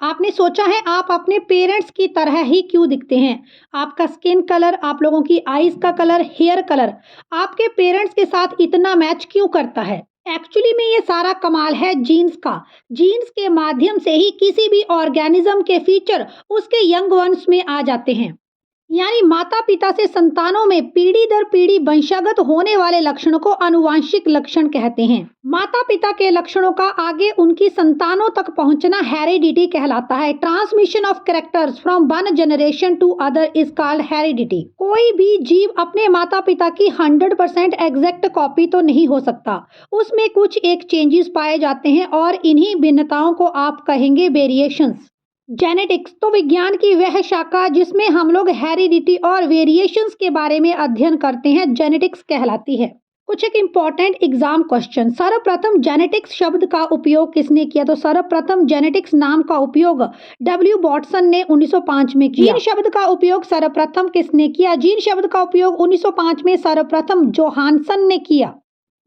आपने सोचा है आप अपने पेरेंट्स की तरह ही क्यों दिखते हैं? आपका स्किन कलर, आप लोगों की आईज़ का कलर, हेयर कलर आपके पेरेंट्स के साथ इतना मैच क्यों करता है? एक्चुअली में ये सारा कमाल है जीन्स का। जीन्स के माध्यम से ही किसी भी ऑर्गेनिज्म के फीचर उसके यंग वन्स में आ जाते हैं। यानी माता-पिता से संतानों में पीढ़ी दर पीढ़ी वंशागत होने वाले लक्षणों को आनुवांशिक लक्षण कहते हैं। माता-पिता के लक्षणों का आगे उनकी संतानों तक पहुंचना हेरिडिटी कहलाता है। Transmission of characters from one generation to other is called heredity. कोई भी जीव अपने माता-पिता की 100% एग्जैक्ट कॉपी तो नहीं हो सकता। उसमें कुछ एक चेंजेस पाए जाते हैं और इन्हीं भिन्नताओं को आप कहेंगे वेरिएशंस। जेनेटिक्स तो विज्ञान की वह शाखा जिसमें हम लोग हेरिडिटी और वेरिएशंस के बारे में अध्ययन करते हैं, जेनेटिक्स कहलाती है। कुछ एक इम्पॉर्टेंट एग्जाम क्वेश्चन। सर्वप्रथम जेनेटिक्स शब्द का उपयोग किसने किया? तो सर्वप्रथम जेनेटिक्स नाम का उपयोग डब्ल्यू वॉटसन ने 1905 में किया। जीन शब्द का उपयोग सर्वप्रथम किसने किया? जीन शब्द का उपयोग 1905 में सर्वप्रथम जोहानसन ने किया।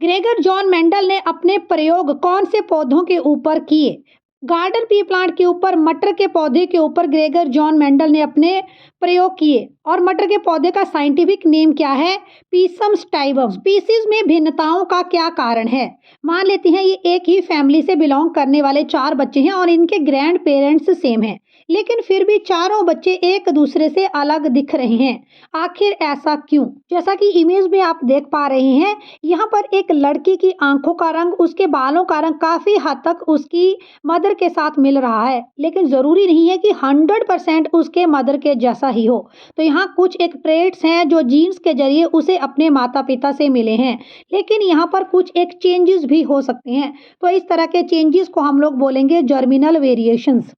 ग्रेगर जॉन मेंडल ने अपने प्रयोग कौन से पौधों के ऊपर किए? गार्डन पी प्लांट के ऊपर, मटर के पौधे के ऊपर ग्रेगर जॉन मेंडल ने अपने प्रयोग किए। और मटर के पौधे का साइंटिफिक नेम क्या है? पीसम स्टाइवम। स्पीसीज में भिन्नताओं का क्या कारण है? मान लेते हैं ये एक ही फैमिली से बिलोंग करने वाले 4 बच्चे हैं और इनके ग्रैंड पेरेंट्स सेम हैं, लेकिन फिर भी चारों बच्चे एक दूसरे से अलग दिख रहे हैं। आखिर ऐसा क्यों? जैसा कि इमेज में आप देख पा रहे हैं, यहाँ पर एक लड़की की आंखों का रंग, उसके बालों का रंग काफी हद तक उसकी मदर के साथ मिल रहा है, लेकिन जरूरी नहीं है कि 100% उसके मदर के जैसा ही हो। तो यहाँ कुछ एक ट्रेट्स हैं जो जीन्स के जरिए उसे अपने माता पिता से मिले हैं, लेकिन यहाँ पर कुछ एक चेंजेस भी हो सकते हैं। तो इस तरह के चेंजेस को हम लोग बोलेंगे जर्मिनल वेरिएशंस।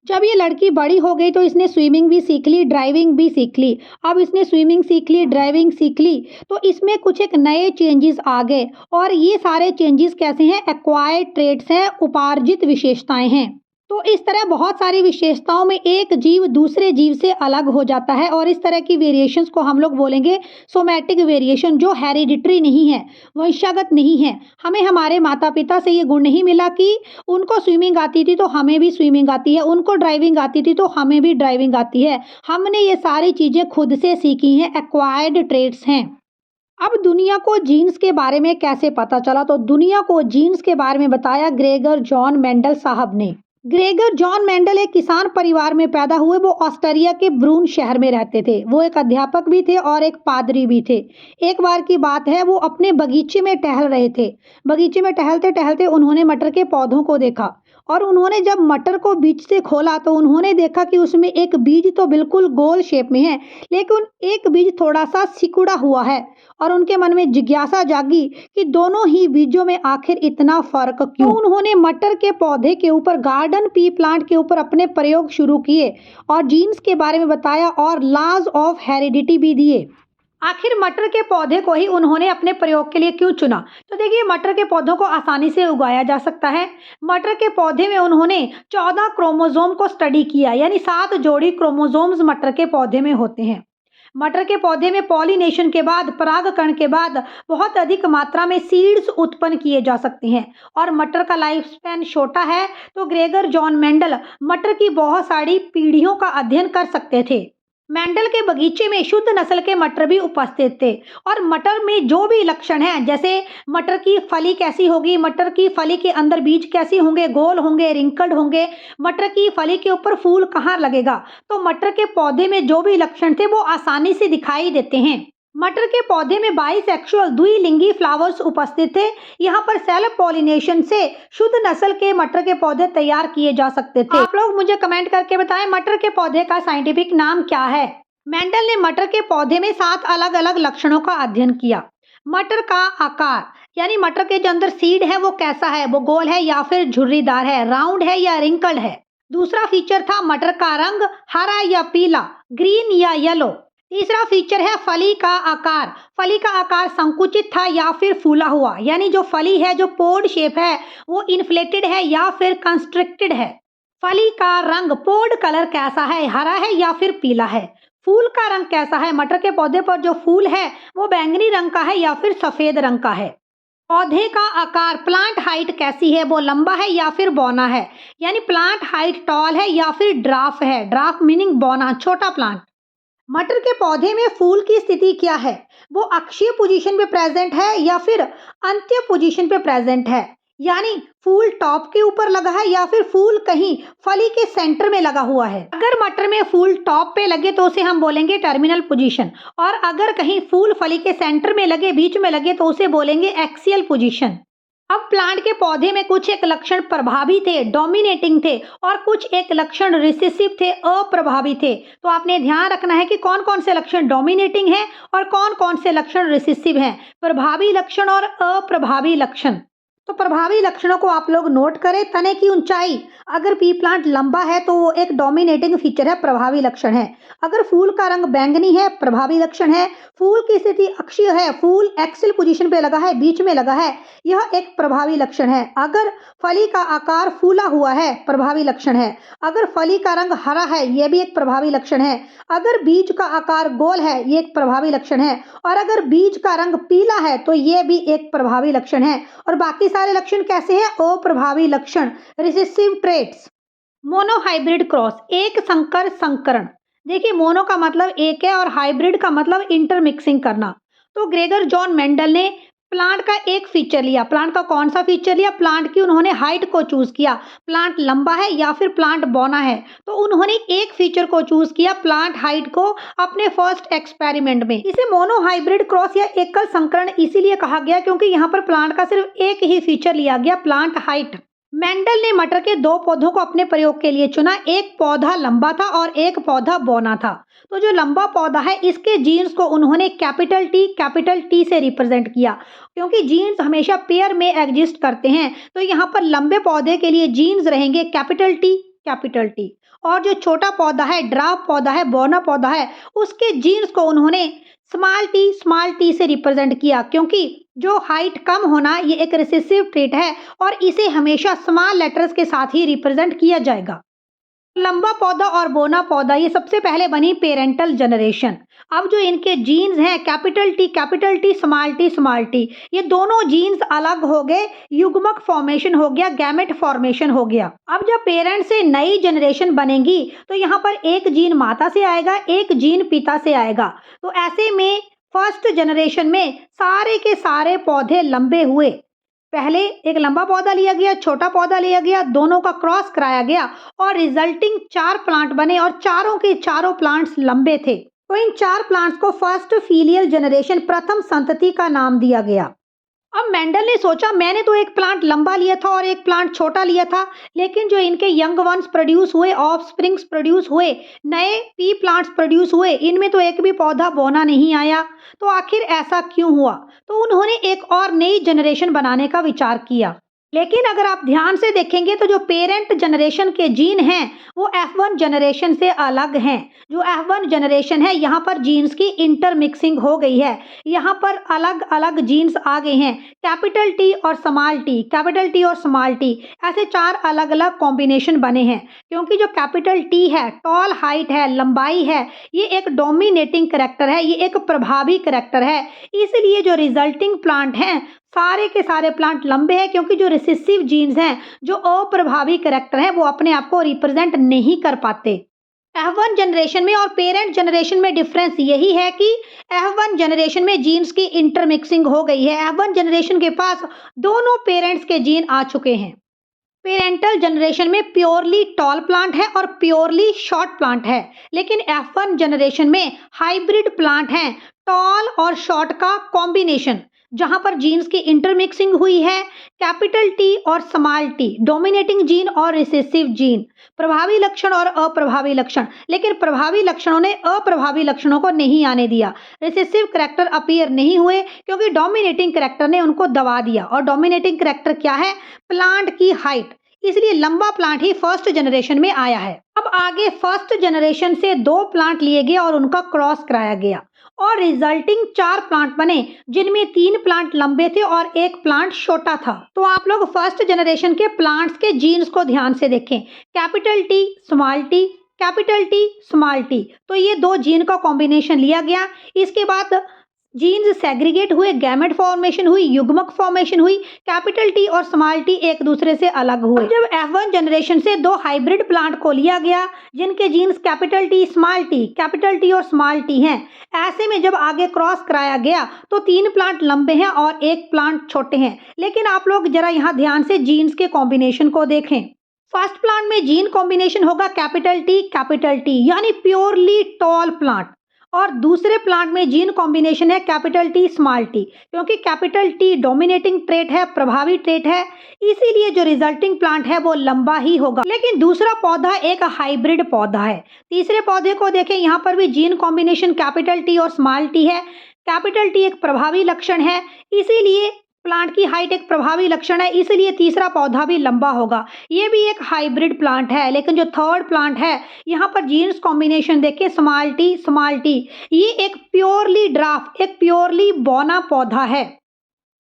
जब ये लड़की बड़ी हो गई तो इसने स्विमिंग भी सीख ली, ड्राइविंग भी सीख ली। अब इसने स्विमिंग सीख ली, ड्राइविंग सीख ली, तो इसमें कुछ एक नए चेंजेस आ गए। और ये सारे चेंजेस कैसे हैं? एक्वायर्ड ट्रेट्स हैं, उपार्जित विशेषताएं हैं। तो इस तरह बहुत सारी विशेषताओं में एक जीव दूसरे जीव से अलग हो जाता है और इस तरह की वेरिएशंस को हम लोग बोलेंगे सोमैटिक वेरिएशन, जो हेरिडिटरी नहीं है, वंशागत नहीं है। हमें हमारे माता पिता से ये गुण नहीं मिला कि उनको स्विमिंग आती थी तो हमें भी स्विमिंग आती है, उनको ड्राइविंग आती थी तो हमें भी ड्राइविंग आती है। हमने ये सारी चीज़ें खुद से सीखी हैं, एक्वायर्ड ट्रेट्स हैं। अब दुनिया को जीन्स के बारे में कैसे पता चला? तो दुनिया को जीन्स के बारे में बताया ग्रेगर जॉन मेंडल साहब ने। ग्रेगर जॉन मेंडल एक किसान परिवार में पैदा हुए। वो ऑस्ट्रिया के ब्रून शहर में रहते थे। वो एक अध्यापक भी थे और एक पादरी भी थे। एक बार की बात है, वो अपने बगीचे में टहल रहे थे। बगीचे में टहलते टहलते उन्होंने मटर के पौधों को देखा और उन्होंने जब मटर को बीज से खोला तो उन्होंने देखा कि उसमें एक बीज तो बिल्कुल गोल शेप में है, लेकिन एक बीज थोड़ा सा सिकुड़ा हुआ है। और उनके मन में जिज्ञासा जागी कि दोनों ही बीजों में आखिर इतना फर्क क्यों। तो उन्होंने मटर के पौधे के ऊपर, गार्डन पी प्लांट के ऊपर अपने प्रयोग शुरू किए और जीन्स के बारे में बताया और लॉज ऑफ हेरिडिटी भी दिए। आखिर मटर के पौधे को ही उन्होंने अपने प्रयोग के लिए क्यों चुना? तो देखिए, मटर के पौधों को आसानी से उगाया जा सकता है। मटर के पौधे में उन्होंने 14 क्रोमोसोम को स्टडी किया, यानी 7 जोड़ी क्रोमोसोम्स मटर के पौधे में होते हैं। मटर के पौधे में पॉलिनेशन के बाद, परागकण के बाद बहुत अधिक मात्रा में सीड्स उत्पन्न किए जा सकते हैं और मटर का लाइफ स्पैन छोटा है। तो ग्रेगर जॉन मेंडल मटर की बहुत सारी पीढ़ियों का अध्ययन कर सकते थे। मेंडल के बगीचे में शुद्ध नस्ल के मटर भी उपस्थित थे और मटर में जो भी लक्षण हैं, जैसे मटर की फली कैसी होगी, मटर की फली के अंदर बीज कैसे होंगे, गोल होंगे, रिंकल्ड होंगे, मटर की फली के ऊपर फूल कहाँ लगेगा, तो मटर के पौधे में जो भी लक्षण थे वो आसानी से दिखाई देते हैं। मटर के पौधे में बाइसेक्सुअल द्विलिंगी फ्लावर्स उपस्थित थे। यहाँ पर सेल्फ पॉलिनेशन से शुद्ध नस्ल के मटर के पौधे तैयार किए जा सकते थे। आप लोग मुझे कमेंट करके बताएं, मटर के पौधे का साइंटिफिक नाम क्या है? मेंडल ने मटर के पौधे में 7 अलग अलग लक्षणों का अध्ययन किया। मटर का आकार, यानी मटर के जो अंदर सीड है वो कैसा है, वो गोल है या फिर झुर्रीदार है, राउंड है या रिंकल्ड है। दूसरा फीचर था मटर का रंग, हरा या पीला, ग्रीन या येलो। तीसरा फीचर है फली का आकार। फली का आकार संकुचित था या फिर फूला हुआ, यानी जो फली है, जो पोड शेप है, वो इन्फ्लेटेड है या फिर कंस्ट्रिक्टेड है। फली का रंग, पोड कलर कैसा है, हरा है या फिर पीला है। फूल का रंग कैसा है, मटर के पौधे पर जो फूल है वो बैंगनी रंग का है या फिर सफेद रंग का है। पौधे का आकार, प्लांट हाइट कैसी है, वो लंबा है या फिर बौना है। यानी प्लांट हाइट टॉल है या फिर ड्राफ है। ड्राफ मीनिंग बौना, छोटा प्लांट। मटर के पौधे में फूल की स्थिति क्या है, वो अक्षीय पोजीशन पे प्रेजेंट है या फिर अंत्य पोजीशन पे प्रेजेंट है। यानी फूल टॉप के ऊपर लगा है या फिर फूल कहीं फली के सेंटर में लगा हुआ है। अगर मटर में फूल टॉप पे लगे तो उसे हम बोलेंगे टर्मिनल पोजीशन, और अगर कहीं फूल फली के सेंटर में लगे, बीच में लगे, तो उसे बोलेंगे एक्सियल पोजीशन। अब प्लांट के पौधे में कुछ एक लक्षण प्रभावी थे, डोमिनेटिंग थे, और कुछ एक लक्षण रिसेसिव थे, अप्रभावी थे। तो आपने ध्यान रखना है कि कौन कौन से लक्षण डोमिनेटिंग हैं और कौन कौन से लक्षण रिसेसिव हैं, प्रभावी लक्षण और अप्रभावी लक्षण। तो प्रभावी लक्षणों को आप लोग नोट करें। तने की ऊंचाई, अगर पी प्लांट लंबा है तो वो एक डोमिनेटिंग फीचर है, प्रभावी लक्षण है। अगर फूल का रंग बैंगनी है, प्रभावी लक्षण है। फूल की स्थिति अक्षीय है, फूल एक्सियल पोजीशन पे लगा है, बीच में लगा है, यह एक प्रभावी लक्षण है। अगर फली का आकार फूला हुआ है, प्रभावी लक्षण है। अगर फली का रंग हरा है, यह भी एक प्रभावी लक्षण है। अगर बीज का आकार गोल है, ये एक प्रभावी लक्षण है। और अगर बीज का रंग पीला है तो यह भी एक प्रभावी लक्षण है। और बाकी सारे लक्षण कैसे हैं, अप्रभावी लक्षण, रिसेसिव ट्रेट्स। मोनोहाइब्रिड क्रॉस, एक संकर संकरण। देखिए, मोनो का मतलब एक है और हाइब्रिड का मतलब इंटरमिक्सिंग करना। तो ग्रेगर जॉन मेंडल ने प्लांट का एक फीचर लिया। प्लांट का कौन सा फीचर लिया, प्लांट की उन्होंने हाइट को चूज किया, प्लांट लंबा है या फिर प्लांट बौना है। तो उन्होंने एक फीचर को चूज किया, प्लांट हाइट को, अपने फर्स्ट एक्सपेरिमेंट में। इसे मोनोहाइब्रिड क्रॉस या एकल संकरण इसीलिए कहा गया क्योंकि यहाँ पर प्लांट का सिर्फ एक ही फीचर लिया गया, प्लांट हाइट। मेंडल ने मटर के दो पौधों को अपने प्रयोग के लिए चुना। एक पौधा लंबा था और एक पौधा बौना था। तो जो लंबा पौधा है, इसके जीन्स को उन्होंने कैपिटल टी से रिप्रेजेंट किया, क्योंकि जीन्स हमेशा पेयर में एग्जिस्ट करते हैं। तो यहाँ पर लंबे पौधे के लिए जीन्स रहेंगे कैपिटल टी। और जो छोटा पौधा है, ड्राफ पौधा है, बौना पौधा है, उसके जीन्स को उन्होंने स्मॉल टी से रिप्रेजेंट किया, क्योंकि जो हाइट कम होना ये एक रिसेसिव ट्रेट है और इसे हमेशा स्मॉल लेटर्स के साथ ही रिप्रेजेंट किया जाएगा। लंबा पौधा और बौना पौधा, ये सबसे पहले बनी पेरेंटल जनरेशन। अब जो इनके जीन्स हैं, कैपिटल टी, स्मॉल टी, ये दोनों जीन्स अलग हो गए, युग्मक फॉर्मेशन हो गया, गैमेट फॉर्मेशन हो गया। अब जब पेरेंट से नई जनरेशन बनेगी तो यहाँ पर एक जीन माता से आएगा, एक जीन पिता से आएगा। तो ऐसे में फर्स्ट जनरेशन में सारे के सारे पौधे लंबे हुए। पहले एक लंबा पौधा लिया गया, छोटा पौधा लिया गया, दोनों का क्रॉस कराया गया और रिजल्टिंग 4 प्लांट बने और चारों के चारों प्लांट्स लंबे थे। तो इन 4 प्लांट्स को फर्स्ट फीलियल जनरेशन, प्रथम संतति का नाम दिया गया। अब मेंडल ने सोचा, मैंने तो एक प्लांट लंबा लिया था और एक प्लांट छोटा लिया था, लेकिन जो इनके यंग वंस प्रोड्यूस हुए, ऑफ स्प्रिंग्स प्रोड्यूस हुए, नए पी प्लांट्स प्रोड्यूस हुए, इनमें तो एक भी पौधा बौना नहीं आया। तो आखिर ऐसा क्यों हुआ? तो उन्होंने एक और नई जनरेशन बनाने का विचार किया। लेकिन अगर आप ध्यान से देखेंगे तो जो पेरेंट जनरेशन के जीन हैं वो F1 जनरेशन से अलग हैं। जो F1 जनरेशन है, यहाँ पर जीन्स की इंटरमिक्सिंग हो गई है, यहाँ पर अलग अलग जीन्स आ गए हैं, कैपिटल टी और स्मॉल टी, ऐसे 4 अलग अलग कॉम्बिनेशन बने हैं। क्योंकि जो कैपिटल टी है, टॉल हाइट है, लंबाई है, ये एक डोमिनेटिंग करेक्टर है, ये एक प्रभावी करेक्टर है। इसलिए जो रिजल्टिंग प्लांट हैं, सारे के सारे प्लांट लंबे हैं, क्योंकि जो रिसेसिव जीन्स हैं, जो अप्रभावी करेक्टर हैं, वो अपने आप को रिप्रेजेंट नहीं कर पाते। F1 जनरेशन में और पेरेंट जनरेशन में डिफरेंस यही है कि F1 जनरेशन में जीन्स की इंटरमिक्सिंग हो गई है। F1 जनरेशन के पास दोनों पेरेंट्स के जीन आ चुके हैं। पेरेंटल जनरेशन में प्योरली टॉल प्लांट है और प्योरली शॉर्ट प्लांट है, लेकिन F1 जनरेशन में हाइब्रिड प्लांट हैं, टॉल और शॉर्ट का कॉम्बिनेशन, जहां पर जीन्स की इंटरमिक्सिंग हुई है। कैपिटल टी और स्मॉल टी, डोमिनेटिंग जीन और रिसेसिव जीन, प्रभावी लक्षण और अप्रभावी लक्षण। लेकिन प्रभावी लक्षणों ने अप्रभावी लक्षणों को नहीं आने दिया, रिसेसिव करैक्टर अपीयर नहीं हुए, क्योंकि डोमिनेटिंग करैक्टर ने उनको दबा दिया। और डोमिनेटिंग करैक्टर क्या है? प्लांट की हाइट। इसलिए लंबा प्लांट ही फर्स्ट जनरेशन में आया है। अब आगे फर्स्ट जनरेशन से 2 प्लांट लिए गए और उनका क्रॉस कराया गया और रिजल्टिंग 4 प्लांट बने, जिनमें 3 प्लांट लंबे थे और 1 प्लांट छोटा था। तो आप लोग फर्स्ट जनरेशन के प्लांट्स के जीन्स को ध्यान से देखें, कैपिटल टी स्मॉल टी, तो ये 2 जीन का कॉम्बिनेशन लिया गया। इसके बाद जीन्स सेग्रीगेट हुए, गैमेट फॉर्मेशन हुई, युग्मक फॉर्मेशन हुई, कैपिटल टी और स्मॉल टी एक दूसरे से अलग हुए। जब F1 जनरेशन से दो हाइब्रिड प्लांट को लिया गया जिनके जीन्स कैपिटल टी और स्मॉल टी हैं, ऐसे में जब आगे क्रॉस कराया गया तो 3 प्लांट लंबे हैं और 1 प्लांट छोटे हैं। लेकिन आप लोग जरा यहाँ ध्यान से जीन्स के कॉम्बिनेशन को देखें। फर्स्ट प्लांट में जीन कॉम्बिनेशन होगा कैपिटल टी यानी प्योरली टॉल प्लांट, और दूसरे प्लांट में जीन कॉम्बिनेशन है कैपिटल टी स्मॉल टी, क्योंकि कैपिटल टी डोमिनेटिंग ट्रेट है, प्रभावी ट्रेट है, इसीलिए जो रिजल्टिंग प्लांट है वो लंबा ही होगा। लेकिन दूसरा पौधा एक हाइब्रिड पौधा है। तीसरे पौधे को देखें, यहाँ पर भी जीन कॉम्बिनेशन कैपिटल टी और स्मॉल टी है। कैपिटल टी एक प्रभावी लक्षण है, इसीलिए प्लांट की हाइट एक प्रभावी लक्षण है, इसलिए तीसरा पौधा भी लंबा होगा। ये भी एक हाइब्रिड प्लांट है। लेकिन जो थर्ड प्लांट है, यहाँ पर जीन्स कॉम्बिनेशन देखिए स्मॉल टी, ये एक प्योरली बौना पौधा है।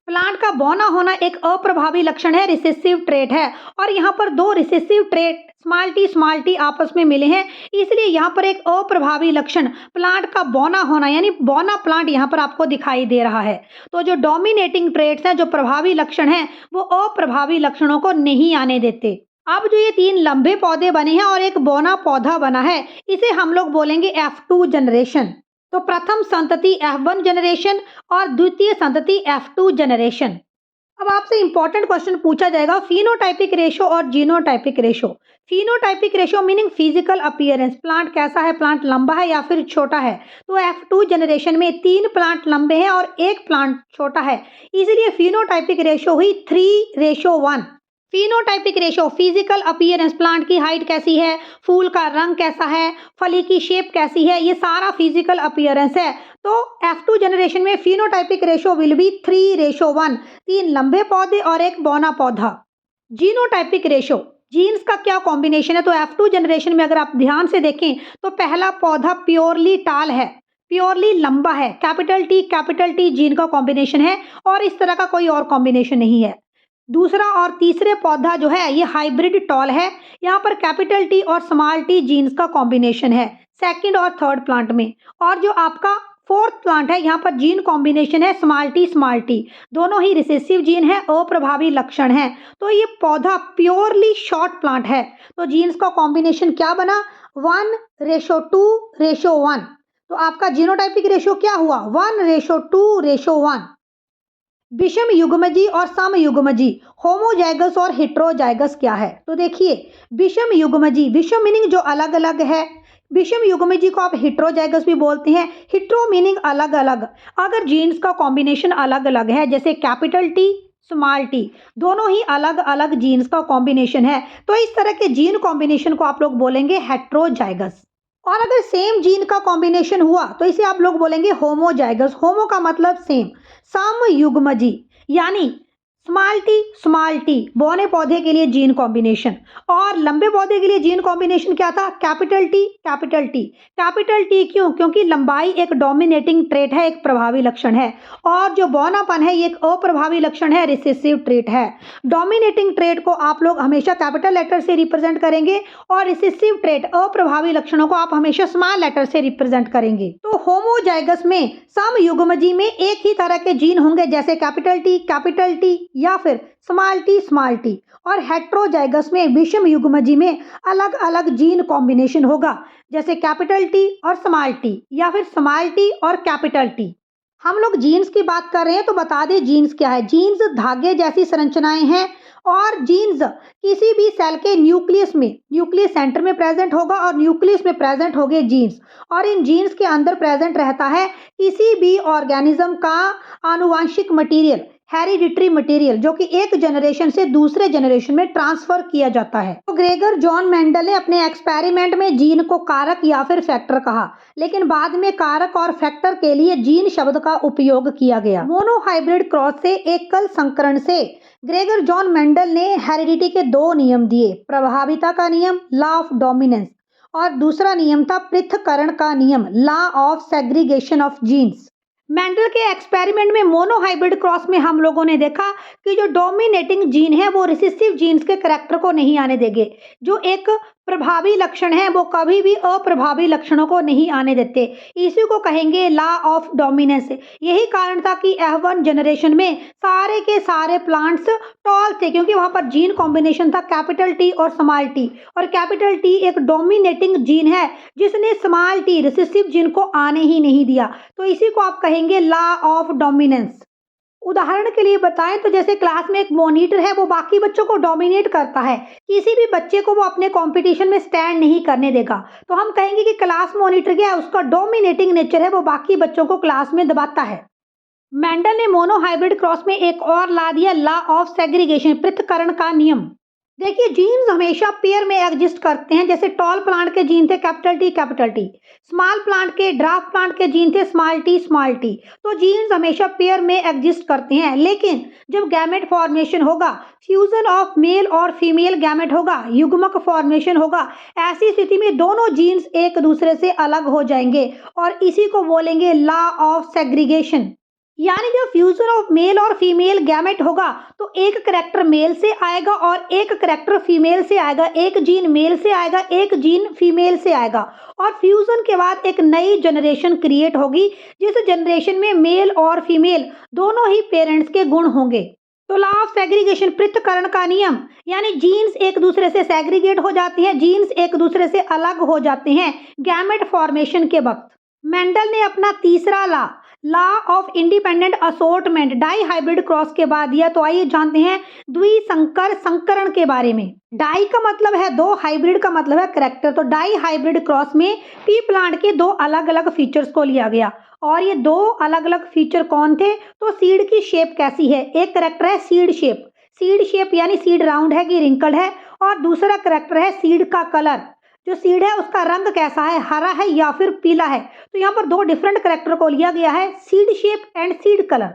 प्लांट का बौना होना एक अप्रभावी लक्षण है, रिसेसिव ट्रेट है, और यहाँ पर दो रिसेसिव ट्रेट स्मॉल टी आपस में मिले हैं, इसलिए यहाँ पर एक अप्रभावी लक्षण प्लांट का बौना होना यानी बौना प्लांट यहाँ पर आपको दिखाई दे रहा है। तो जो डोमिनेटिंग ट्रेट्स हैं, जो प्रभावी लक्षण हैं, वो अप्रभावी लक्षणों को नहीं आने देते। अब जो ये 3 लंबे पौधे बने हैं और एक बौना पौधा बना है, इसे हम लोग बोलेंगे F2 जनरेशन। तो प्रथम संतति F1 जनरेशन और द्वितीय संतति F2 जनरेशन। अब आपसे इंपॉर्टेंट क्वेश्चन पूछा जाएगा, फिनोटाइपिक रेशो और genotypic ratio. Phenotypic ratio meaning physical appearance, plant कैसा है, प्लांट लंबा है या फिर छोटा है। तो F2 जनरेशन में 3 प्लांट लंबे हैं और 1 प्लांट छोटा है, इसलिए फिनोटाइपिक रेशो हुई 3:1। Phenotypic ratio physical appearance, plant की हाइट कैसी है, फूल का रंग कैसा है, फली की शेप कैसी है, ये सारा फिजिकल अपीयरेंस है। तो F2 जनरेशन में फिनोटाइपिक रेशो विल बी 3:1, 3 लंबे पौधे और 1 बौना पौधा। जीनोटाइपिक रेशो, जीन्स का क्या कॉम्बिनेशन है, तो F2 जनरेशन में अगर आप ध्यान से देखें तो पहला पौधा प्योरली टाल है, प्योरली लंबा है, कैपिटल टी जीन का कॉम्बिनेशन है और इस तरह का कोई और कॉम्बिनेशन नहीं है। दूसरा और तीसरे पौधा जो है ये हाइब्रिड टॉल है, यहाँ पर कैपिटल टी और स्मॉल टी जीन्स का कॉम्बिनेशन है सेकंड और थर्ड प्लांट में। और जो आपका फोर्थ प्लांट है, यहाँ पर जीन कॉम्बिनेशन है स्मॉल टी, दोनों ही रिसेसिव जीन है, अप्रभावी लक्षण है। तो ये पौधा प्योरली शॉर्ट प्लांट है। तो जीन्स का कॉम्बिनेशन क्या बना, 1:2:1। तो आपका जीनोटाइपिक रेशो क्या हुआ, 1:2:1। विषम युग्मजी और समयुग्मजी, होमोजाइगस और हेट्रोजाइगस क्या है। तो देखिए विषम युग्मजी, विषम मीनिंग जो अलग अलग है, विषम युग्मजी को आप हेट्रोजाइगस भी बोलते हैं। हेट्रो मीनिंग अलग अलग, अगर जीन्स का कॉम्बिनेशन अलग अलग है, जैसे कैपिटल टी स्मॉल टी, दोनों ही अलग अलग जीन्स का कॉम्बिनेशन है, तो इस तरह के जीन कॉम्बिनेशन को आप लोग बोलेंगे हेट्रोजाइगस। और अगर सेम जीन का कॉम्बिनेशन हुआ तो इसे आप लोग बोलेंगे होमोजाइगस। होमो का मतलब सेम। समयुग्मजी यानी स्मॉल टी बौने पौधे के लिए जीन कॉम्बिनेशन, और लंबे पौधे के लिए जीन कॉम्बिनेशन क्या था, कैपिटल टी क्यों, क्योंकि लंबाई एक डोमिनेटिंग ट्रेट है, एक प्रभावी लक्षण है, और जो बौनापन है ये एक अप्रभावी लक्षण है, रिसेसिव ट्रेट है। डोमिनेटिंग ट्रेट को आप लोग हमेशा कैपिटल लेटर से रिप्रेजेंट करेंगे और रिसेसिव ट्रेट अप्रभावी लक्षणों को आप हमेशा स्मॉल लेटर से रिप्रेजेंट करेंगे। तो होमोजाइगस में समयुग्मजी में एक ही तरह के जीन होंगे, जैसे कैपिटल टी या फिर स्मॉल टी, और हेट्रोजाइगस में विषम युग्मजी में अलग अलग जीन कॉम्बिनेशन होगा, जैसे कैपिटल टी और स्मॉल टी या फिर स्मॉल टी और कैपिटल टी। हम लोग जीन्स की बात कर रहे हैं तो बता दें जीन्स क्या है। जीन्स धागे जैसी संरचनाएं हैं, और जीन्स किसी भी सेल के न्यूक्लियस सेंटर में प्रेजेंट होगा और न्यूक्लियस में प्रेजेंट होंगे जीन्स, और इन जीन्स के अंदर प्रेजेंट रहता है किसी भी ऑर्गेनिज्म का आनुवांशिक मटेरियल, हेरिडिटरी मटेरियल, जो कि एक जनरेशन से दूसरे जनरेशन में ट्रांसफर किया जाता है। तो ग्रेगर जॉन मेंडल ने अपने एक्सपेरिमेंट में जीन को कारक या फिर फैक्टर कहा, लेकिन बाद में कारक और फैक्टर के लिए जीन शब्द का उपयोग किया गया। मोनोहाइब्रिड क्रॉस से एकल संकरण से ग्रेगर जॉन मेंडल ने हेरिडिटी के 2 नियम दिए, प्रभाविता का नियम लॉ ऑफ डोमिनेंस, और दूसरा नियम था पृथक्करण का नियम law of segregation of genes. Mendel के एक्सपेरिमेंट में मोनोहाइब्रिड क्रॉस में हम लोगों ने देखा कि जो डोमिनेटिंग जीन है वो रिसेसिव जीन्स के करैक्टर को नहीं आने देंगे, जो एक प्रभावी लक्षण हैं वो कभी भी अप्रभावी लक्षणों को नहीं आने देते। इसी को कहेंगे लॉ ऑफ डोमिनेंस। यही कारण था कि F1 जनरेशन में सारे के सारे प्लांट्स टॉल थे, क्योंकि वहां पर जीन कॉम्बिनेशन था कैपिटल टी और स्मॉल टी, और कैपिटल टी एक डोमिनेटिंग जीन है जिसने स्मॉल टी रिसेसिव जीन को आने ही नहीं दिया। तो इसी को आप कहेंगे लॉ ऑफ डोमिनेंस। उदाहरण के लिए बताएं तो जैसे क्लास में एक मॉनिटर है, वो बाकी बच्चों को डोमिनेट करता है, किसी भी बच्चे को वो अपने कंपटीशन में स्टैंड नहीं करने देगा। तो हम कहेंगे कि क्लास मॉनिटर क्या है, उसका डोमिनेटिंग नेचर है, वो बाकी बच्चों को क्लास में दबाता है। मेंडल ने मोनोहाइब्रिड क्रॉस में एक और ला दिया लॉ ऑफ सेग्रीगेशन, पृथक्करण का नियम। देखिए जीन्स हमेशा पेयर में एग्जिस्ट करते हैं। जैसे टॉल प्लांट के जीन थे कैपिटल टी, स्मॉल प्लांट के ड्राफ्ट प्लांट के जीन थे स्मॉल टी। तो जीन्स हमेशा पेयर में एग्जिस्ट करते हैं, लेकिन जब गैमेट फॉर्मेशन होगा, फ्यूजन ऑफ मेल और फीमेल गैमेट होगा, युग्मक फॉर्मेशन होगा, ऐसी स्थिति में दोनों जीन्स एक दूसरे से अलग हो जाएंगे और इसी को बोलेंगे लॉ ऑफ सेग्रीगेशन। यानी जब फ्यूजन ऑफ मेल और फीमेल गैमेट होगा तो एक करेक्टर मेल से आएगा और एक करेक्टर फीमेल से आएगा, एक जीन मेल से आएगा, एक जीन फीमेल से आएगा, और फ्यूजन के बाद एक नई जनरेशन क्रिएट होगी जिस जनरेशन में मेल और फीमेल दोनों ही पेरेंट्स के गुण होंगे। तो लॉ ऑफ सेग्रीगेशन, पृथक्करण का नियम, यानी जीन्स एक दूसरे से सेग्रीगेट हो जाती हैं, जीन्स एक दूसरे से अलग हो जाते हैं गैमेट फॉर्मेशन के वक्त। मेंडल ने अपना तीसरा law of independent assortment dihybrid cross के बाद दिया। तो आइए जानते हैं द्विसंकर संकरण के बारे में। डाई का मतलब है दो, हाइब्रिड का मतलब है करेक्टर। तो डाई हाइब्रिड क्रॉस में पी प्लांट के दो अलग अलग फीचर्स को लिया गया, और ये दो अलग अलग फीचर कौन थे? तो सीड की शेप कैसी है? एक करेक्टर है सीड शेप यानी सीड राउंड है कि रिंकल्ड है, और दूसरा करेक्टर है सीड का कलर। जो सीड है उसका रंग कैसा है, हरा है या फिर पीला है। तो यहाँ पर दो डिफरेंट करेक्टर को लिया गया है, seed shape and seed colour.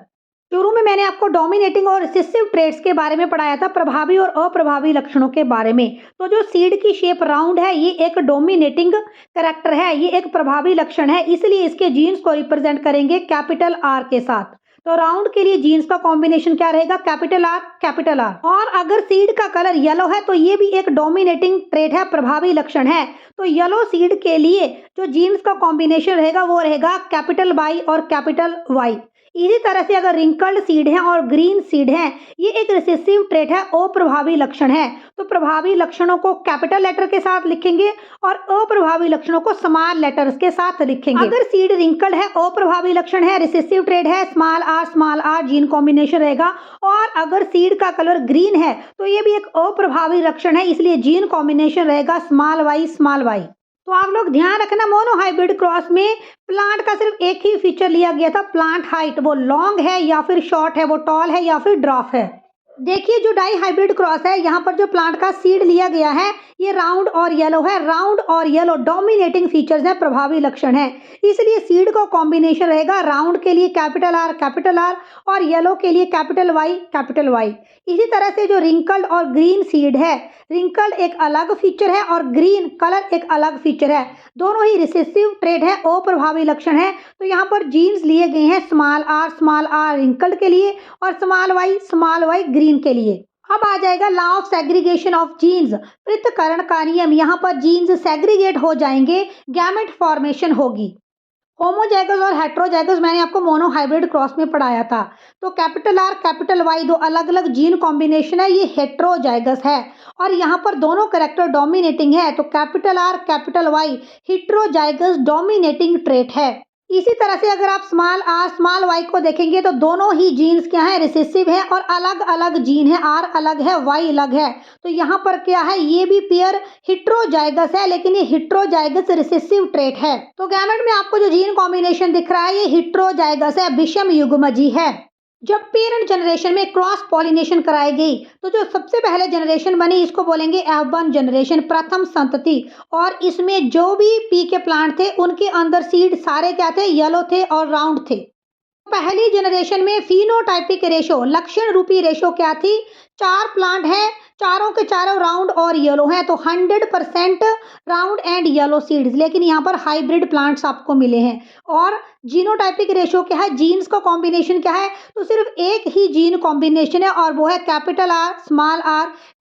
शुरू में मैंने आपको डोमिनेटिंग और रिसेसिव ट्रेट्स के बारे में पढ़ाया था, प्रभावी और अप्रभावी लक्षणों के बारे में। तो जो सीड की शेप राउंड है ये एक डोमिनेटिंग करेक्टर है, ये एक प्रभावी लक्षण है, इसलिए इसके जीन्स को रिप्रेजेंट करेंगे कैपिटल आर के साथ। तो राउंड के लिए जीन्स का कॉम्बिनेशन क्या रहेगा? Capital R. और अगर सीड का कलर येलो है तो ये भी एक डोमिनेटिंग ट्रेट है, प्रभावी लक्षण है। तो येलो सीड के लिए जो जीन्स का कॉम्बिनेशन रहेगा वो रहेगा कैपिटल वाई और कैपिटल वाई। इसी तरह से अगर रिंकल्ड सीड है और ग्रीन सीड है, ये एक रिसेसिव ट्रेट है, अप्रभावी लक्षण है। तो प्रभावी लक्षणों को कैपिटल लेटर के साथ लिखेंगे और अप्रभावी लक्षणों को स्मॉल लेटर्स के साथ लिखेंगे। अगर सीड रिंकल्ड है, अप्रभावी लक्षण है, रिसेसिव ट्रेट है, स्मॉल आर जीन कॉम्बिनेशन रहेगा। और अगर सीड का कलर ग्रीन है तो ये भी एक अप्रभावी लक्षण है, इसलिए जीन कॉम्बिनेशन रहेगा स्मॉल वाई। तो आप लोग ध्यान रखना, मोनोहाइब्रिड क्रॉस में प्लांट का सिर्फ एक ही फीचर लिया गया था, प्लांट हाइट, वो लॉन्ग है या फिर शॉर्ट है, वो टॉल है या फिर ड्राफ है। देखिए जो डाई हाइब्रिड क्रॉस है, यहाँ पर जो प्लांट का सीड लिया गया है ये राउंड और येलो है। राउंड और येलो डोमिनेटिंग फीचर्स है, प्रभावी लक्षण है, इसलिए सीड का कॉम्बिनेशन रहेगा राउंड के लिए कैपिटल आर और येलो के लिए कैपिटल वाई। इसी तरह से जो रिंकल्ड और ग्रीन सीड है, रिंकल्ड एक अलग फीचर है और ग्रीन कलर एक अलग फीचर है, दोनों ही रिसेसिव ट्रेट है, अप्रभावी लक्षण है। तो यहाँ पर जीन्स लिए गए हैं स्मॉल आर रिंकल्ड के लिए और स्मॉल वाई ग्रीन के लिए। अब आ जाएगा law of segregation of genes, पृथक्करण का नियम। यहाँ पर जीन्स सेग्रीगेट हो जाएंगे, गैमेट फॉर्मेशन होगी। होमोजाइगस और हेट्रोजाइगस मैंने आपको मोनोहाइब्रिड क्रॉस में पढ़ाया था। तो कैपिटल आर कैपिटल वाई दो अलग अलग जीन कॉम्बिनेशन है, ये हेट्रोजाइगस है, और यहाँ पर दोनों करेक्टर डोमिनेटिंग है। तो capital R capital Y heterozygous dominating trait है। इसी तरह से अगर आप स्मॉल आर स्मॉल वाई को देखेंगे तो दोनों ही जीन्स क्या है, रिसेसिव है, और अलग अलग जीन है, आर अलग है वाई अलग है। तो यहाँ पर क्या है, ये भी पेयर हेट्रोजाइगस है, लेकिन ये हेट्रोजाइगस रिसेसिव ट्रेट है। तो गैमेट में आपको जो जीन कॉम्बिनेशन दिख रहा है ये हेट्रोजाइगस है, विषम युग्मजी है। जब पेरेंट जनरेशन में क्रॉस पॉलिनेशन कराई गई तो जो सबसे पहले जनरेशन बनी इसको बोलेंगे F1 जनरेशन, प्रथम संतति। और इसमें जो भी पी के प्लांट थे उनके अंदर सीड सारे क्या थे, येलो थे और राउंड थे। पहली जनरेशन में फिनोटाइपिक रेशो, लक्षण रूपी रेशो क्या थी? 4 प्लांट है, चारों के चारों राउंड और येलो हैं, तो 100% राउंड एंड येलो सीड्स। लेकिन यहाँ पर हाइब्रिड प्लांट्स आपको मिले हैं। और जीनोटाइपिक रेशो क्या है, जीन्स का कॉम्बिनेशन क्या है? तो सिर्फ एक ही जीन कॉम्बिनेशन है और वो है capital R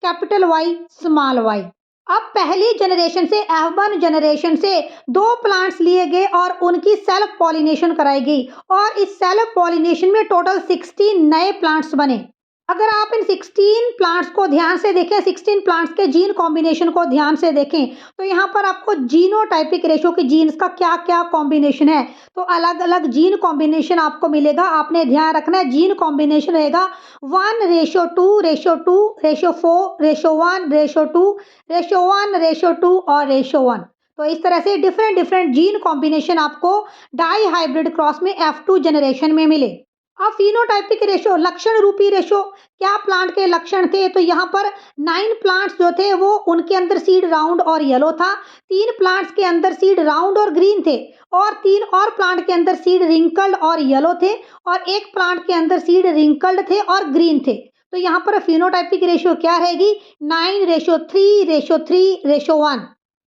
capital Y small y. अब पहली जनरेशन से F1 जनरेशन से 2 प्लांट्स लिए गए और उनकी सेल्फ पॉलिनेशन कराई गई और इस सेल्फ पॉलिनेशन में टोटल 16 नए प्लांट्स बने। अगर आप इन 16 प्लांट्स को ध्यान से देखें, 16 प्लांट्स के जीन कॉम्बिनेशन को ध्यान से देखें, तो यहाँ पर आपको जीनोटाइपिक रेशो के जीन्स का क्या-क्या कॉम्बिनेशन है, तो अलग-अलग जीन कॉम्बिनेशन आपको मिलेगा। आपने ध्यान रखना है जीन कॉम्बिनेशन रहेगा 1:2:4:1:1:2:1 और रेशो 1। तो इस तरह से डिफरेंट डिफरेंट जीन कॉम्बिनेशन आपको डाई हाइब्रिड क्रॉस में F2 जनरेशन में मिले। अब फिनोटाइपिक रेशो, लक्षण रूपी रेशो, क्या प्लांट के लक्षण थे, तो यहाँ पर 9 प्लांट्स जो थे वो उनके अंदर सीड राउंड और येलो था, 3 प्लांट्स के अंदर सीड राउंड और ग्रीन थे और 3 और प्लांट के अंदर सीड रिंकल्ड और येलो थे और एक प्लांट के अंदर सीड रिंकल्ड थे और ग्रीन थे। तो यहाँ पर फिनोटाइपिक रेशियो क्या रहेगी, 9:3:3:1।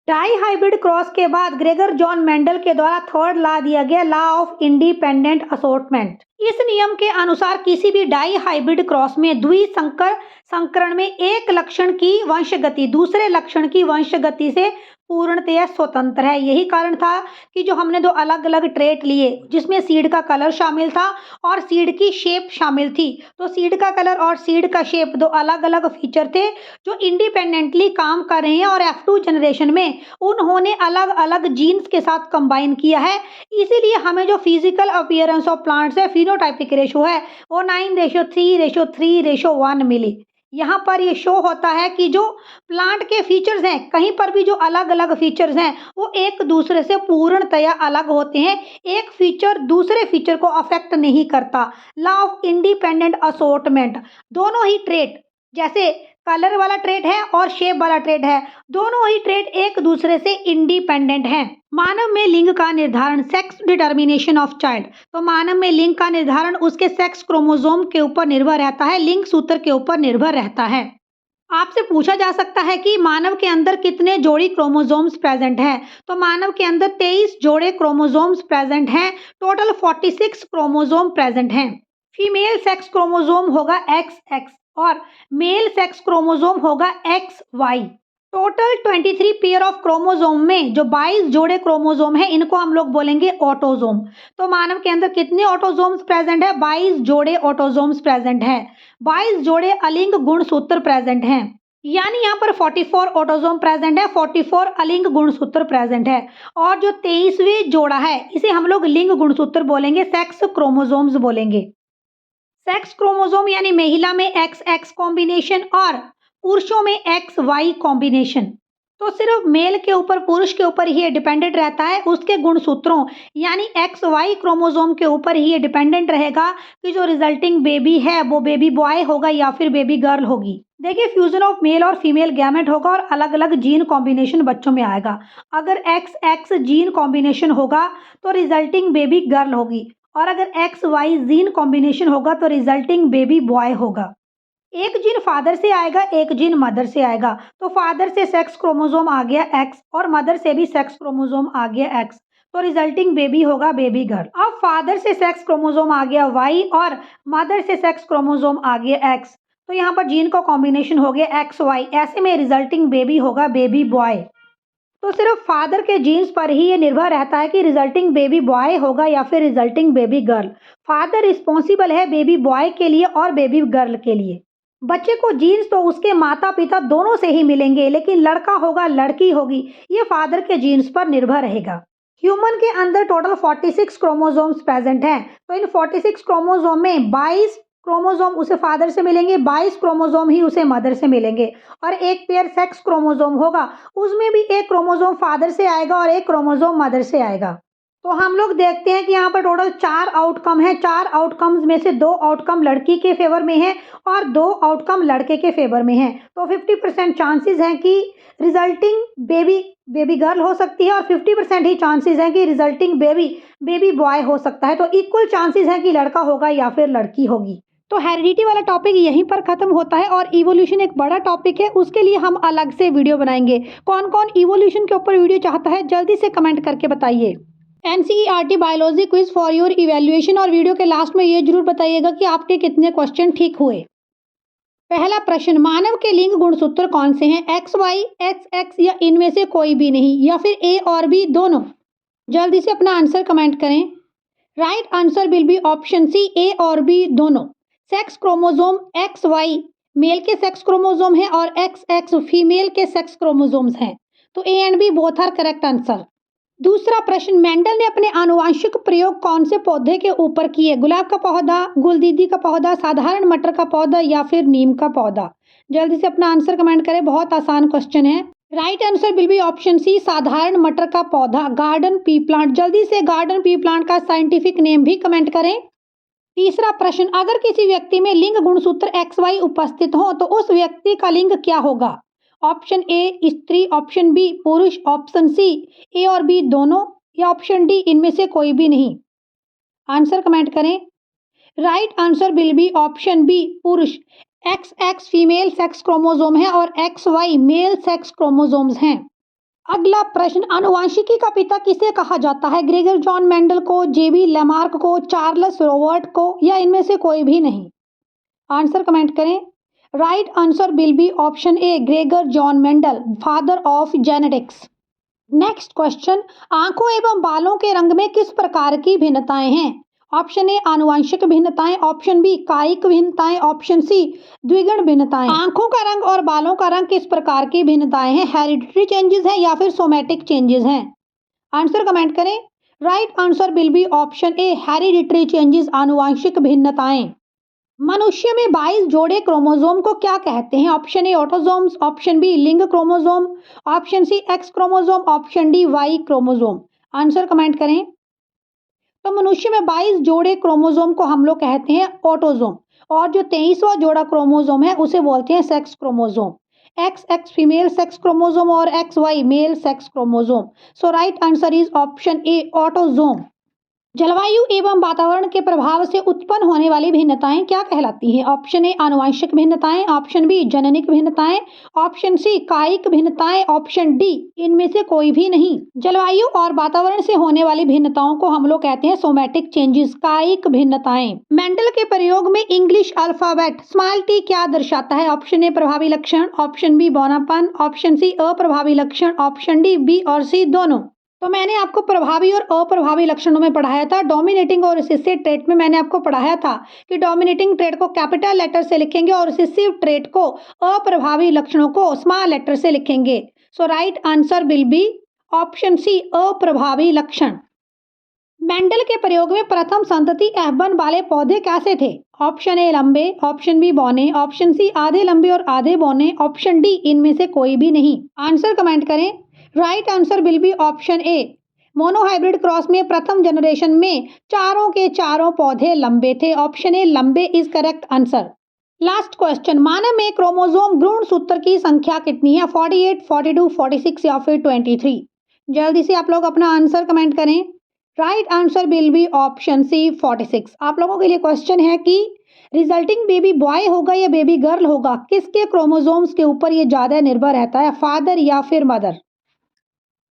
डाई हाइब्रिड क्रॉस के बाद ग्रेगर जॉन मेंडल के द्वारा थर्ड लॉ दिया गया, लॉ ऑफ इंडिपेंडेंट असॉर्टमेंट। इस नियम के अनुसार किसी भी डाई हाइब्रिड क्रॉस में द्विसंकर संकरण में एक लक्षण की वंशगति दूसरे लक्षण की वंशगति से पूर्णतया स्वतंत्र है। यही कारण था कि जो हमने दो अलग अलग ट्रेट लिए जिसमें सीड का कलर शामिल था और सीड की शेप शामिल थी, तो सीड का कलर और सीड का शेप दो अलग अलग फीचर थे जो इंडिपेंडेंटली काम कर रहे हैं और F2 जनरेशन में उन्होंने अलग अलग जीन्स के साथ कंबाइन किया है। इसीलिए हमें जो फिजिकल अपीयरेंस ऑफ प्लांट्स है, फिनोटाइपिक रेशो है, वो 9:3:3:1 मिली। यहाँ पर ये शो होता है कि जो प्लांट के फीचर्स हैं, कहीं पर भी जो अलग अलग फीचर्स हैं वो एक दूसरे से पूर्णतया अलग होते हैं, एक फीचर दूसरे फीचर को अफेक्ट नहीं करता। लॉ ऑफ इंडिपेंडेंट असॉर्टमेंट, दोनों ही ट्रेट, जैसे कलर वाला ट्रेट है और शेप वाला ट्रेट है, दोनों ही ट्रेट एक दूसरे से इंडिपेंडेंट हैं। मानव में लिंग का निर्धारण, सेक्स डिटर्मिनेशन ऑफ चाइल्ड, तो मानव में लिंग का निर्धारण उसके सेक्स क्रोमोसोम के ऊपर निर्भर रहता है, लिंग सूत्र के ऊपर निर्भर रहता है। आपसे पूछा जा सकता है कि मानव के अंदर कितने जोड़ी क्रोमोसोम्स प्रेजेंट हैं, तो मानव के अंदर 23 जोड़े क्रोमोसोम्स प्रेजेंट हैं, टोटल 46 क्रोमोसोम प्रेजेंट हैं। फीमेल सेक्स क्रोमोसोम होगा XX और मेल सेक्स क्रोमोसोम होगा XY। Total 23 pair of chromosome में जो 22 जोड़े क्रोमोसोम है इनको हम लोग बोलेंगे ऑटोसोम। तो मानव के अंदर कितने ऑटोसोम्स प्रेजेंट है, 22 जोड़े ऑटोसोम्स प्रेजेंट है, 22 जोड़े अलिंग गुणसूत्र प्रेजेंट हैं, यानी यहाँ पर 44 ऑटोसोम प्रेजेंट है, 44 अलिंग गुणसूत्र प्रेजेंट है। और जो 23वें जोड़ा है इसे हम लोग लिंग गुणसूत्र बोलेंगे, सेक्स क्रोमोसोम्स बोलेंगे। सेक्स क्रोमोसोम यानी महिला में XX कॉम्बिनेशन और पुरुषों में XY कॉम्बिनेशन। तो सिर्फ मेल के ऊपर, पुरुष के ऊपर ही ये डिपेंडेंट रहता है, उसके गुणसूत्रों यानी XY क्रोमोसोम के ऊपर ही ये डिपेंडेंट रहेगा कि जो रिजल्टिंग बेबी है वो बेबी बॉय होगा या फिर बेबी गर्ल होगी। देखिए, फ्यूजन ऑफ मेल और फीमेल गैमेट होगा और अलग अलग जीन कॉम्बिनेशन बच्चों में आएगा। अगर XX जीन कॉम्बिनेशन होगा तो रिजल्टिंग बेबी गर्ल होगी और अगर XY जीन कॉम्बिनेशन होगा तो रिजल्टिंग बेबी बॉय होगा। एक जीन फादर से आएगा, एक जीन मदर से आएगा। तो फादर से सेक्स क्रोमोसोम आ गया X और मदर से भी सेक्स क्रोमोसोम आ गया X, तो रिजल्टिंग बेबी होगा बेबी गर्ल। अब फादर से सेक्स क्रोमोसोम आ गया Y और मदर से सेक्स क्रोमोसोम आ गया X, तो यहाँ पर जीन का कॉम्बिनेशन हो गया XY, ऐसे में रिजल्टिंग बेबी होगा बेबी बॉय। तो सिर्फ फादर के जीन्स पर ही ये निर्भर रहता है कि रिजल्टिंग बेबी बॉय होगा या फिर resulting baby girl. Father responsible है बेबी बॉय के लिए और बेबी गर्ल के लिए। बच्चे को जीन्स तो उसके माता पिता दोनों से ही मिलेंगे, लेकिन लड़का होगा लड़की होगी ये फादर के जीन्स पर निर्भर रहेगा। ह्यूमन के अंदर टोटल 46 क्रोमोसोम्स प्रेजेंट हैं, तो इन 46 क्रोमोसोम में 22 क्रोमोसोम उसे फादर से मिलेंगे, 22 क्रोमोसोम ही उसे मदर से मिलेंगे और एक पेयर सेक्स क्रोमोसोम होगा, उसमें भी एक क्रोमोसोम फादर से आएगा और एक क्रोमोसोम मदर से आएगा। तो हम लोग देखते हैं कि यहाँ पर टोटल 4 आउटकम है, 4 आउटकम्स में से 2 आउटकम लड़की के फेवर में है और 2 आउटकम लड़के के फेवर में है। तो 50% चांसेस हैं कि रिजल्टिंग बेबी बेबी गर्ल हो सकती है और 50% ही चांसेस हैं कि रिजल्टिंग बेबी बेबी बॉय हो सकता है। तो इक्वल चांसेस हैं कि लड़का होगा या फिर लड़की होगी। तो हेरिडिटी वाला टॉपिक यहीं पर खत्म होता है और इवोल्यूशन एक बड़ा टॉपिक है, उसके लिए हम अलग से वीडियो बनाएंगे। कौन कौन इवोल्यूशन के ऊपर वीडियो चाहता है जल्दी से कमेंट करके बताइए। NCERT biology quiz for your evaluation, और वीडियो के लास्ट में ये जरूर बताइएगा कि आपके कितने क्वेश्चन ठीक हुए। पहला प्रश्न, मानव के लिंग गुणसूत्र कौन से हैं? एक्स वाई, एक्स एक्स या इनमें से कोई भी नहीं, या फिर ए और बी दोनों? जल्दी से अपना आंसर कमेंट करें। Right answer will be option C, A और बी दोनों। Sex chromosome X Y male के सेक्स क्रोमोसोम है और एक्स एक्स फीमेल के सेक्स क्रोमोसोम्स हैं। तो A and B both are correct answer. दूसरा प्रश्न, मेंडल ने अपने आनुवांशिक प्रयोग कौन से पौधे के ऊपर किए? गुलाब का पौधा, गुलदीदी का पौधा, साधारण मटर का पौधा या फिर नीम का पौधा? जल्दी से अपना आंसर कमेंट करें, बहुत आसान क्वेश्चन है। Right answer will be option C, साधारण मटर का पौधा, गार्डन पी प्लांट। जल्दी से गार्डन पी प्लांट का साइंटिफिक नेम भी कमेंट करें। तीसरा प्रश्न, अगर किसी व्यक्ति में लिंग गुणसूत्र एक्स वाई उपस्थित हो तो उस व्यक्ति का लिंग क्या होगा? ऑप्शन ए स्त्री, ऑप्शन बी पुरुष, ऑप्शन सी ए और बी दोनों, या ऑप्शन डी इनमें से कोई भी नहीं? आंसर कमेंट करें। Right answer will be option B पुरुष। X X female sex chromosome है और X Y male sex chromosomes हैं। अगला प्रश्न, आनुवांशिकी का पिता किसे कहा जाता है? ग्रेगर जॉन मेंडल को, जेबी लेमार्क को, चार्ल्स रोबर्ट को, या इनमें से कोई भी नहीं? आंसर कमेंट करें। Right answer will be option A, Gregor John Mendel, father of genetics. Next question, आंखों एवं बालों के रंग में किस प्रकार की भिन्नताएं हैं? ऑप्शन ए आनुवांशिक भिन्नताएं, ऑप्शन बी कायिक भिन्नताएं, ऑप्शन सी द्विगुण भिन्नताएं। आंखों का रंग और बालों का रंग किस प्रकार की भिन्नताएं हैं? हेरिडिटरी चेंजेस हैं या फिर सोमैटिक चेंजेस हैं? आंसर कमेंट करें। Right answer will be option A, hereditary changes, आनुवांशिक भिन्नताएं। मनुष्य में 22 जोड़े क्रोमोसोम को क्या कहते हैं? Option A autosomes, option B लिंग chromosome, option C X chromosome, option D Y chromosome. Answer comment करें। तो मनुष्य में 22 जोड़े क्रोमोसोम को हम लोग कहते हैं ऑटोसोम, और जो 23वां जोड़ा क्रोमोसोम है उसे बोलते हैं sex chromosome. X X female sex chromosome और X Y male sex chromosome. So right answer is option A, autosome. जलवायु एवं वातावरण के प्रभाव से उत्पन्न होने वाली भिन्नताएं क्या कहलाती हैं? ऑप्शन ए आनुवांशिक भिन्नताएं, ऑप्शन बी जननिक भिन्नताएं, ऑप्शन सी कायिक भिन्नताएं, ऑप्शन डी इनमें से कोई भी नहीं। जलवायु और वातावरण से होने वाली भिन्नताओं को हम लोग कहते हैं सोमैटिक चेंजेस, कायिक भिन्नताएं। मेंडल के प्रयोग में इंग्लिश अल्फाबेट स्मॉल टी क्या दर्शाता है? ऑप्शन ए प्रभावी लक्षण, ऑप्शन बी बौनापन, ऑप्शन सी अप्रभावी लक्षण, ऑप्शन डी बी और सी दोनों। तो मैंने आपको प्रभावी और अप्रभावी लक्षणों में पढ़ाया था। डोमिनेटिंग और रिसेसिव ट्रेट में मैंने आपको पढ़ाया था कि डोमिनेटिंग ट्रेट को कैपिटल लेटर से लिखेंगे और रिसेसिव ट्रेट को, अप्रभावी लक्षणों को स्मॉल लेटर से लिखेंगे। So right answer will be option C, अप्रभावी लक्षण। मेंडल के प्रयोग में प्रथम संतति F1 वाले पौधे कैसे थे? ऑप्शन ए लंबे, ऑप्शन बी बौने, ऑप्शन सी आधे लंबे और आधे बौने, ऑप्शन डी इनमें से कोई भी नहीं। आंसर कमेंट करें। Right answer will be option A, monohybrid cross में प्रथम जनरेशन में चारों के चारों पौधे लंबे थे। ऑप्शन ए लंबे is correct answer. Last question, मानव में क्रोमोसोम गुणसूत्र की संख्या कितनी है? 48, 42, 46 या फिर 23? जल्दी से आप लोग अपना आंसर कमेंट करें। Right answer will be option C, 46। आप लोगों के लिए क्वेश्चन है कि रिजल्टिंग बेबी बॉय होगा या बेबी गर्ल होगा, किसके क्रोमोसोम्स के ऊपर ये ज्यादा निर्भर रहता है, फादर या फिर मदर?